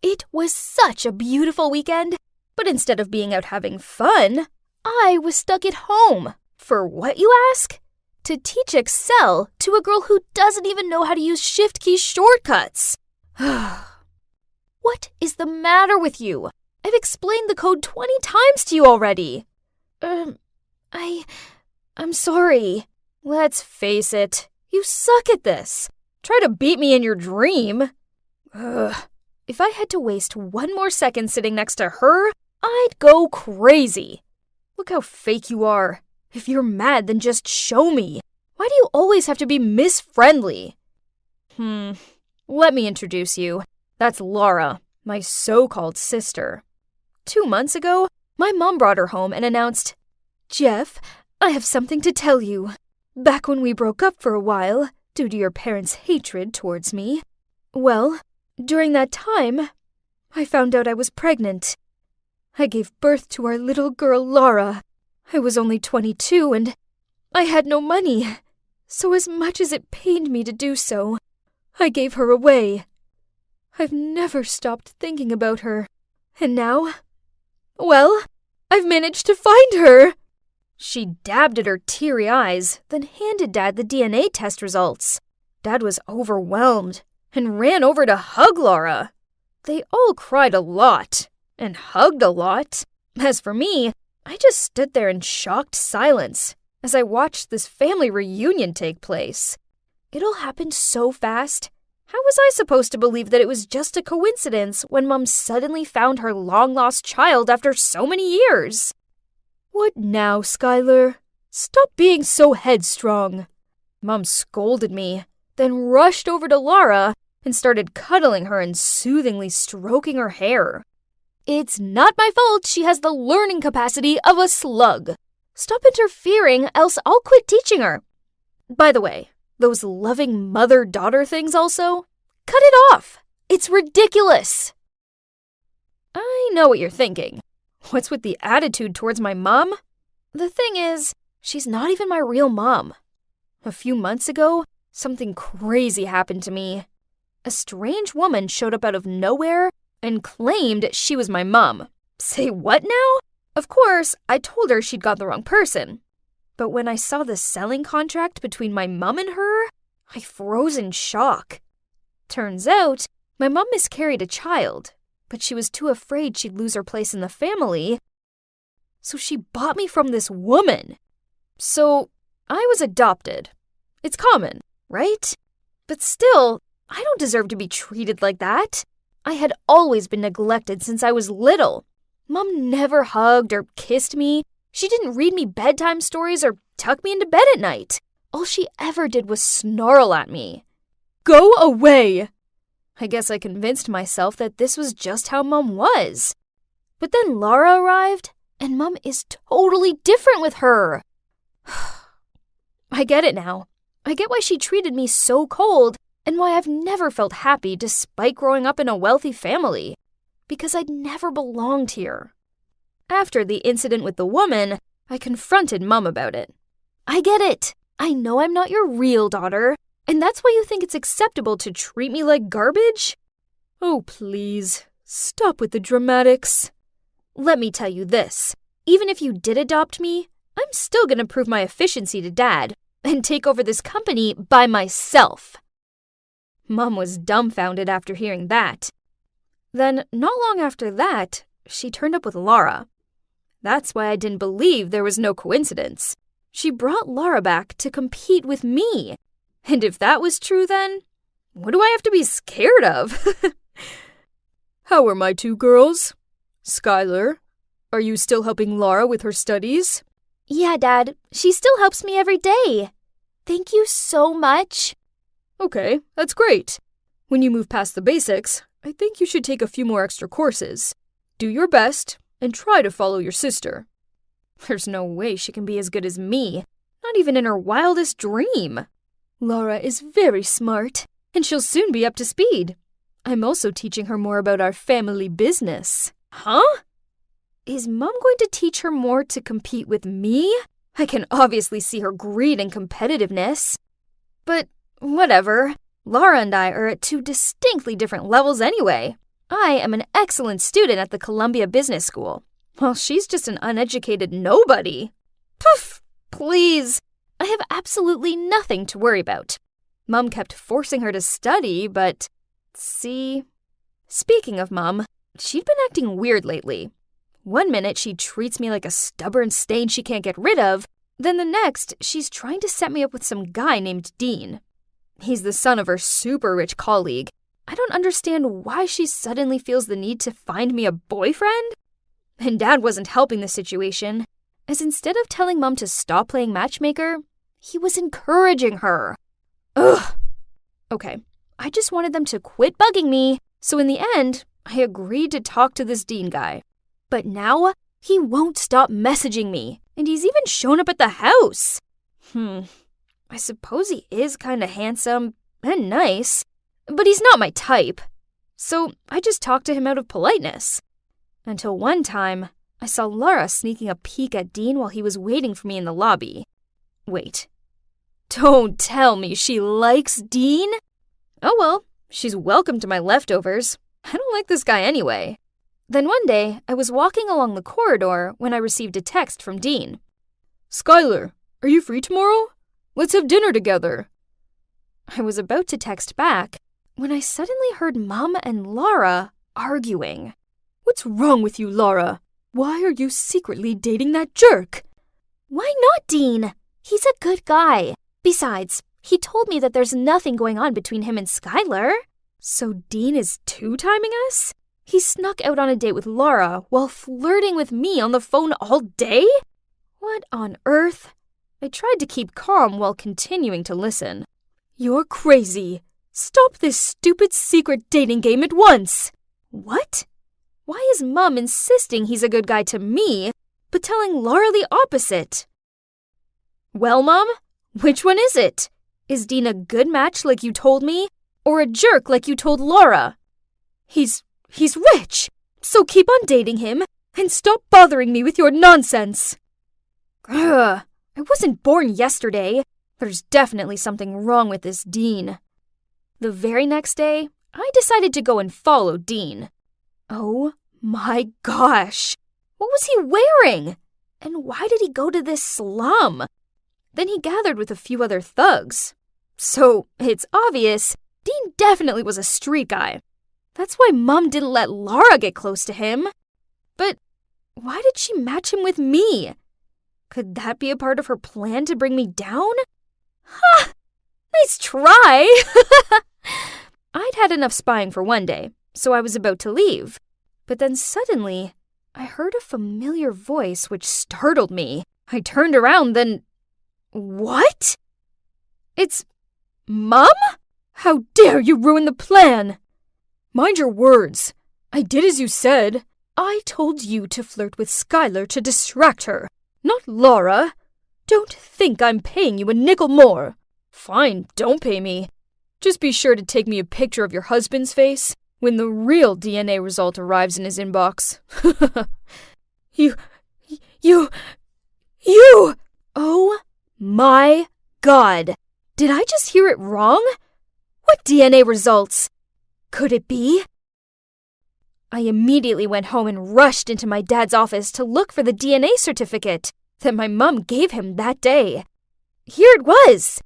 It was such a beautiful weekend, but instead of being out having fun, I was stuck at home. For what, you ask? To teach Excel to a girl who doesn't even know how to use Shift key shortcuts. What is the matter with you? I've explained the code 20 times to you already. I'm sorry. Let's face it, you suck at this. Try to beat me in your dream. If I had to waste one more second sitting next to her, I'd go crazy. Look how fake you are. If you're mad, then just show me. Why do you always have to be Miss Friendly? Let me introduce you. That's Laura, my so-called sister. 2 months ago, my mom brought her home and announced, "Jeff, I have something to tell you. Back when we broke up for a while, due to your parents' hatred towards me, well, during that time, I found out I was pregnant. I gave birth to our little girl, Laura. I was only 22 and I had no money, so as much as it pained me to do so, I gave her away. I've never stopped thinking about her, and now, well, I've managed to find her." She dabbed at her teary eyes, then handed Dad the DNA test results. Dad was overwhelmed and ran over to hug Laura. They all cried a lot and hugged a lot. As for me, I just stood there in shocked silence as I watched this family reunion take place. It all happened so fast. How was I supposed to believe that it was just a coincidence when Mom suddenly found her long-lost child after so many years? "What now, Skylar? Stop being so headstrong." Mom scolded me, then rushed over to Laura and started cuddling her and soothingly stroking her hair. "It's not my fault she has the learning capacity of a slug. Stop interfering, else I'll quit teaching her. By the way, those loving mother-daughter things also? Cut it off! It's ridiculous!" I know what you're thinking. What's with the attitude towards my mom? The thing is, she's not even my real mom. A few months ago, something crazy happened to me. A strange woman showed up out of nowhere and claimed she was my mom. Say what now? Of course, I told her she'd got the wrong person. But when I saw the selling contract between my mom and her, I froze in shock. Turns out, my mom miscarried a child, but she was too afraid she'd lose her place in the family, so she bought me from this woman. So, I was adopted. It's common, right? But still, I don't deserve to be treated like that. I had always been neglected since I was little. Mom never hugged or kissed me. She didn't read me bedtime stories or tuck me into bed at night. All she ever did was snarl at me. "Go away!" I guess I convinced myself that this was just how Mom was. But then Laura arrived, and Mom is totally different with her. I get it now. I get why she treated me so cold and why I've never felt happy despite growing up in a wealthy family. Because I'd never belonged here. After the incident with the woman, I confronted Mom about it. "I get it. I know I'm not your real daughter, and that's why you think it's acceptable to treat me like garbage?" "Oh, please, stop with the dramatics." Let me tell you this. Even if you did adopt me, I'm still gonna prove my efficiency to Dad and take over this company by myself. Mom was dumbfounded after hearing that. Then, not long after that, she turned up with Laura. That's why I didn't believe there was no coincidence. She brought Laura back to compete with me. And if that was true then, what do I have to be scared of? How are my two girls? Skylar, are you still helping Laura with her studies? Yeah, Dad. She still helps me every day. Thank you so much. Okay, that's great. When you move past the basics, I think you should take a few more extra courses. Do your best and try to follow your sister. There's no way she can be as good as me, not even in her wildest dream. Laura is very smart, and she'll soon be up to speed. I'm also teaching her more about our family business. Huh? Is Mom going to teach her more to compete with me? I can obviously see her greed and competitiveness. But whatever. Laura and I are at two distinctly different levels anyway. I am an excellent student at the Columbia Business School, while she's just an uneducated nobody. Poof! Please! I have absolutely nothing to worry about. Mom kept forcing her to study, but... See? Speaking of Mom, she'd been acting weird lately. One minute she treats me like a stubborn stain she can't get rid of, then the next she's trying to set me up with some guy named Dean. He's the son of her super rich colleague. I don't understand why she suddenly feels the need to find me a boyfriend. And Dad wasn't helping the situation, as instead of telling Mom to stop playing matchmaker, he was encouraging her. Ugh. Okay, I just wanted them to quit bugging me, so in the end, I agreed to talk to this Dean guy. But now, he won't stop messaging me, and he's even shown up at the house. I suppose he is kinda handsome and nice, but he's not my type. So I just talked to him out of politeness. Until one time, I saw Laura sneaking a peek at Dean while he was waiting for me in the lobby. Wait. Don't tell me she likes Dean? Oh well, she's welcome to my leftovers. I don't like this guy anyway. Then one day, I was walking along the corridor when I received a text from Dean. Skylar, are you free tomorrow? Let's have dinner together. I was about to text back when I suddenly heard Mom and Laura arguing. What's wrong with you, Laura? Why are you secretly dating that jerk? Why not, Dean? He's a good guy. Besides, he told me that there's nothing going on between him and Skylar. So Dean is two-timing us? He snuck out on a date with Laura while flirting with me on the phone all day? What on earth? I tried to keep calm while continuing to listen. You're crazy. Stop this stupid secret dating game at once. What? Why is Mom insisting he's a good guy to me, but telling Laura the opposite? Well, Mom, which one is it? Is Dean a good match like you told me, or a jerk like you told Laura? He's rich, so keep on dating him and stop bothering me with your nonsense. Ugh, I wasn't born yesterday. There's definitely something wrong with this Dean. The very next day, I decided to go and follow Dean. Oh my gosh! What was he wearing? And why did he go to this slum? Then he gathered with a few other thugs. So, it's obvious, Dean definitely was a street guy. That's why Mom didn't let Laura get close to him. But why did she match him with me? Could that be a part of her plan to bring me down? Ha! Nice try! I'd had enough spying for one day, so I was about to leave. But then suddenly, I heard a familiar voice which startled me. I turned around, then... What? It's... Mom? How dare you ruin the plan! Mind your words. I did as you said. I told you to flirt with Skylar to distract her, not Laura. Don't think I'm paying you a nickel more. Fine, don't pay me. Just be sure to take me a picture of your husband's face when the real DNA result arrives in his inbox. You... Oh my God. Did I just hear it wrong? What DNA results? Could it be? I immediately went home and rushed into my dad's office to look for the DNA certificate that my mom gave him that day. Here it was!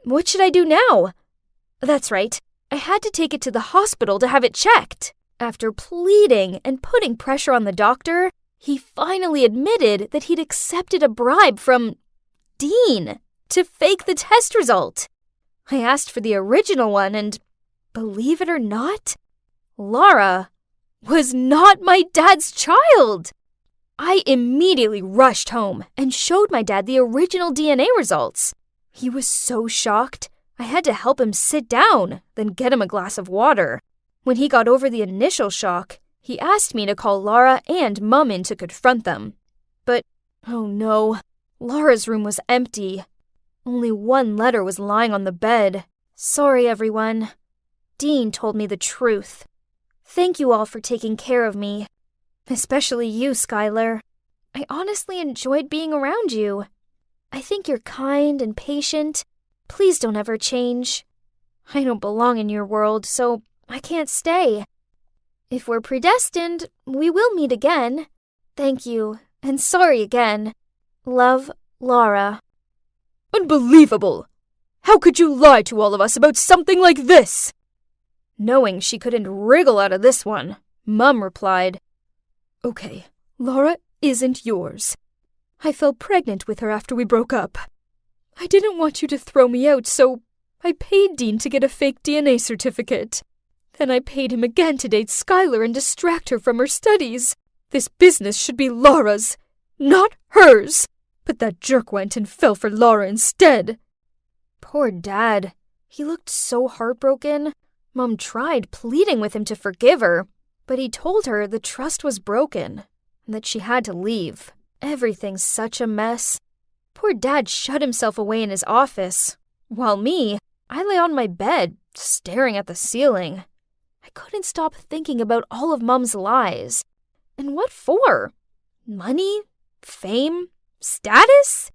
What should I do now? That's right, I had to take it to the hospital to have it checked. After pleading and putting pressure on the doctor, he finally admitted that he'd accepted a bribe from Dean to fake the test result. I asked for the original one and, believe it or not, Laura was not my dad's child. I immediately rushed home and showed my dad the original DNA results. He was so shocked, I had to help him sit down, then get him a glass of water. When he got over the initial shock, he asked me to call Laura and Mum in to confront them. But, oh no, Laura's room was empty. Only one letter was lying on the bed. Sorry, everyone. Dean told me the truth. Thank you all for taking care of me. Especially you, Skylar. I honestly enjoyed being around you. I think you're kind and patient. Please don't ever change. I don't belong in your world, so I can't stay. If we're predestined, we will meet again. Thank you, and sorry again. Love, Laura. Unbelievable! How could you lie to all of us about something like this? Knowing she couldn't wriggle out of this one, Mum replied, Okay, Laura isn't yours. I fell pregnant with her after we broke up. I didn't want you to throw me out, so I paid Dean to get a fake DNA certificate. Then I paid him again to date Skylar and distract her from her studies. This business should be Laura's, not hers. But that jerk went and fell for Laura instead. Poor Dad. He looked so heartbroken. Mum tried pleading with him to forgive her, but he told her the trust was broken and that she had to leave. Everything's such a mess. Poor Dad shut himself away in his office, while me, I lay on my bed, staring at the ceiling. I couldn't stop thinking about all of Mum's lies. And what for? Money? Fame? Status?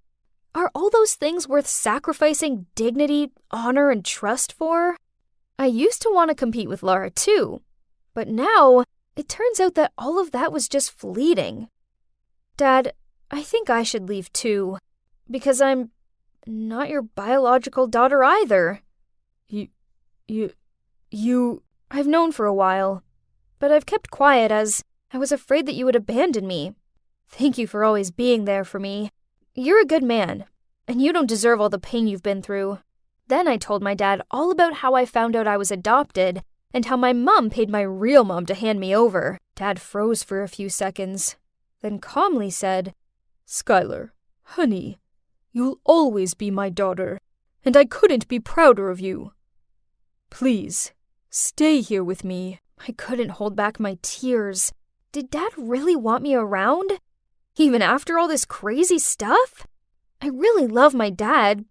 Are all those things worth sacrificing dignity, honor, and trust for? I used to want to compete with Laura too, but now it turns out that all of that was just fleeting. Dad, I think I should leave too, because I'm not your biological daughter either. You... I've known for a while, but I've kept quiet as I was afraid that you would abandon me. Thank you for always being there for me. You're a good man, and you don't deserve all the pain you've been through. Then I told my dad all about how I found out I was adopted and how my mom paid my real mom to hand me over. Dad froze for a few seconds, then calmly said, Skylar, honey, you'll always be my daughter, and I couldn't be prouder of you. Please, stay here with me. I couldn't hold back my tears. Did Dad really want me around? Even after all this crazy stuff? I really love my dad,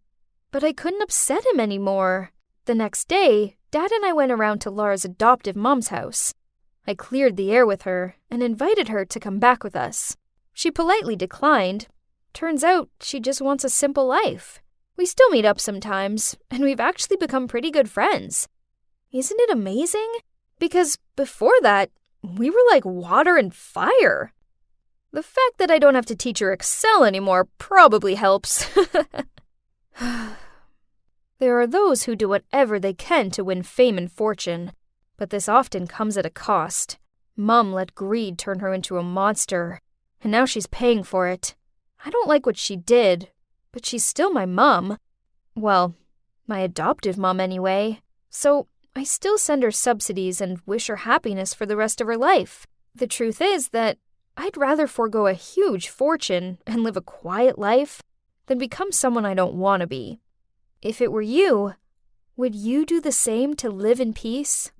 but I couldn't upset him anymore. The next day, Dad and I went around to Laura's adoptive mom's house. I cleared the air with her and invited her to come back with us. She politely declined. Turns out she just wants a simple life. We still meet up sometimes, and we've actually become pretty good friends. Isn't it amazing? Because before that, we were like water and fire. The fact that I don't have to teach her Excel anymore probably helps. There are those who do whatever they can to win fame and fortune, but this often comes at a cost. Mum let greed turn her into a monster, and now she's paying for it. I don't like what she did, but she's still my mum. Well, my adoptive mum anyway. So I still send her subsidies and wish her happiness for the rest of her life. The truth is that I'd rather forego a huge fortune and live a quiet life than become someone I don't want to be. If it were you, would you do the same to live in peace?